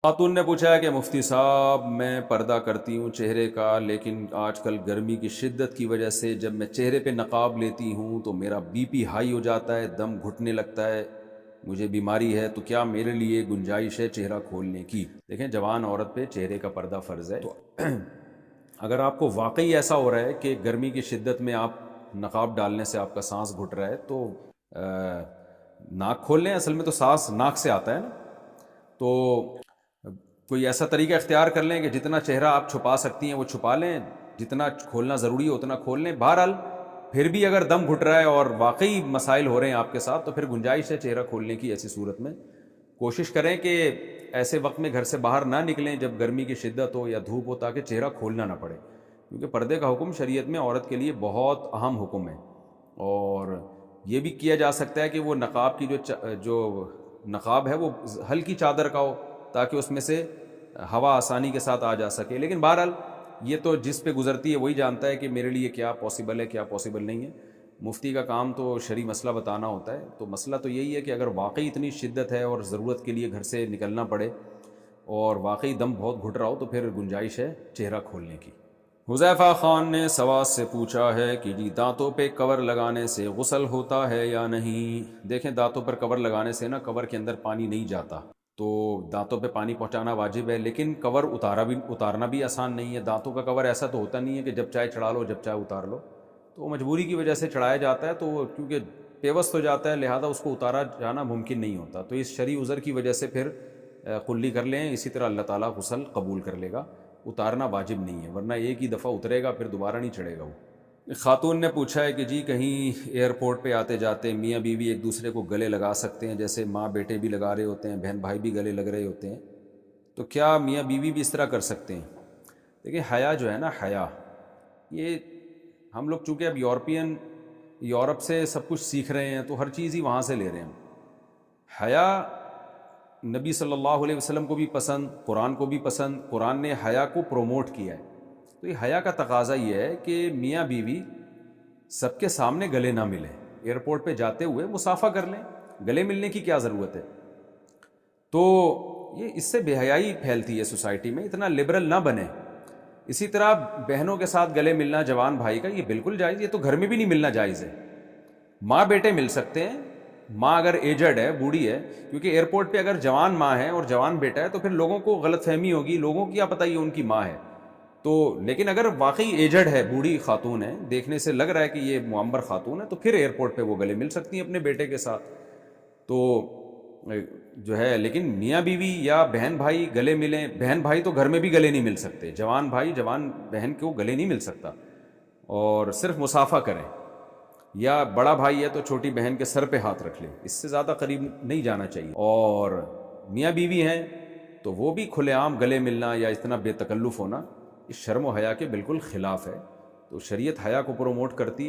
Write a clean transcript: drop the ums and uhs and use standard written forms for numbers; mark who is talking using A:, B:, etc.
A: خاتون نے پوچھا ہے کہ مفتی صاحب میں پردہ کرتی ہوں چہرے کا، لیکن آج کل گرمی کی شدت کی وجہ سے جب میں چہرے پہ نقاب لیتی ہوں تو میرا بی پی ہائی ہو جاتا ہے، دم گھٹنے لگتا ہے، مجھے بیماری ہے، تو کیا میرے لیے گنجائش ہے چہرہ کھولنے کی؟ دیکھیں، جوان عورت پہ چہرے کا پردہ فرض ہے، تو اگر آپ کو واقعی ایسا ہو رہا ہے کہ گرمی کی شدت میں آپ نقاب ڈالنے سے آپ کا سانس گھٹ رہا ہے تو ناک کھول لیں۔ اصل میں تو سانس ناک سے آتا ہے نا، تو کوئی ایسا طریقہ اختیار کر لیں کہ جتنا چہرہ آپ چھپا سکتی ہیں وہ چھپا لیں، جتنا کھولنا ضروری ہے اتنا کھول لیں۔ بہرحال پھر بھی اگر دم گھٹ رہا ہے اور واقعی مسائل ہو رہے ہیں آپ کے ساتھ تو پھر گنجائش ہے چہرہ کھولنے کی۔ ایسی صورت میں کوشش کریں کہ ایسے وقت میں گھر سے باہر نہ نکلیں جب گرمی کی شدت ہو یا دھوپ ہو، تاکہ چہرہ کھولنا نہ پڑے، کیونکہ پردے کا حکم شریعت میں عورت کے لیے بہت اہم حکم ہے۔ اور یہ بھی کیا جا سکتا ہے کہ وہ نقاب کی جو نقاب ہے وہ ہلکی چادر کا ہو، تاکہ اس میں سے ہوا آسانی کے ساتھ آ جا سکے۔ لیکن بہرحال یہ تو جس پہ گزرتی ہے وہی جانتا ہے کہ میرے لیے کیا پاسبل ہے کیا پاسبل نہیں ہے۔ مفتی کا کام تو شرعی مسئلہ بتانا ہوتا ہے، تو مسئلہ تو یہی ہے کہ اگر واقعی اتنی شدت ہے اور ضرورت کے لیے گھر سے نکلنا پڑے اور واقعی دم بہت گھٹ رہا ہو تو پھر گنجائش ہے چہرہ کھولنے کی۔ حذیفہ خان نے سواس سے پوچھا ہے کہ جی دانتوں پہ کور لگانے سے غسل ہوتا ہے یا نہیں؟ دیکھیں، دانتوں پر کور لگانے سے نا کور کے اندر پانی نہیں جاتا، تو دانتوں پہ پانی پہنچانا واجب ہے، لیکن کور اتارنا بھی آسان نہیں ہے۔ دانتوں کا کور ایسا تو ہوتا نہیں ہے کہ جب چاہے چڑھا لو جب چاہے اتار لو، تو مجبوری کی وجہ سے چڑھایا جاتا ہے، تو وہ کیونکہ پیوست ہو جاتا ہے لہذا اس کو اتارا جانا ممکن نہیں ہوتا، تو اس شرعی عذر کی وجہ سے پھر قلی کر لیں۔ اسی طرح اللہ تعالیٰ غسل قبول کر لے گا، اتارنا واجب نہیں ہے، ورنہ ایک ہی دفعہ اترے گا پھر دوبارہ نہیں چڑھے گا وہ۔ خاتون نے پوچھا ہے کہ جی کہیں ایئرپورٹ پہ آتے جاتے میاں بیوی ایک دوسرے کو گلے لگا سکتے ہیں، جیسے ماں بیٹے بھی لگا رہے ہوتے ہیں، بہن بھائی بھی گلے لگ رہے ہوتے ہیں، تو کیا میاں بیوی بھی اس طرح کر سکتے ہیں؟ دیکھیں، حیا جو ہے نا، حیا، یہ ہم لوگ چونکہ اب یورپ سے سب کچھ سیکھ رہے ہیں تو ہر چیز ہی وہاں سے لے رہے ہیں۔ حیا نبی صلی اللہ علیہ وسلم کو بھی پسند، قرآن کو بھی پسند، قرآن نے حیا کو پروموٹ کیا ہے، تو یہ حیا کا تقاضا یہ ہے کہ میاں بیوی سب کے سامنے گلے نہ ملیں، ایئرپورٹ پہ جاتے ہوئے مصافحہ کر لیں، گلے ملنے کی کیا ضرورت ہے؟ تو یہ اس سے بے حیائی پھیلتی ہے سوسائٹی میں، اتنا لبرل نہ بنے۔ اسی طرح بہنوں کے ساتھ گلے ملنا جوان بھائی کا یہ بالکل جائز، یہ تو گھر میں بھی نہیں ملنا جائز ہے۔ ماں بیٹے مل سکتے ہیں، ماں اگر ایجڈ ہے، بوڑھی ہے، کیونکہ ایئرپورٹ پہ اگر جوان ماں ہے اور جوان بیٹا ہے تو پھر لوگوں کو غلط فہمی ہوگی، لوگوں کو کیا پتہ یہ ان کی ماں ہے، تو لیکن اگر واقعی ایجڈ ہے، بوڑھی خاتون ہے، دیکھنے سے لگ رہا ہے کہ یہ معمر خاتون ہے، تو پھر ایئرپورٹ پہ وہ گلے مل سکتی ہیں اپنے بیٹے کے ساتھ، تو جو ہے۔ لیکن میاں بیوی یا بہن بھائی گلے ملیں، بہن بھائی تو گھر میں بھی گلے نہیں مل سکتے، جوان بھائی جوان بہن کو گلے نہیں مل سکتا، اور صرف مصافحہ کریں، یا بڑا بھائی ہے تو چھوٹی بہن کے سر پہ ہاتھ رکھ لے، اس سے زیادہ قریب نہیں جانا چاہیے۔ اور میاں بیوی ہیں تو وہ بھی کھلے عام گلے ملنا یا اتنا بے تکلف ہونا اس شرم و حیا کے بالکل خلاف ہے، تو شریعت حیا کو پروموٹ کرتی ہے۔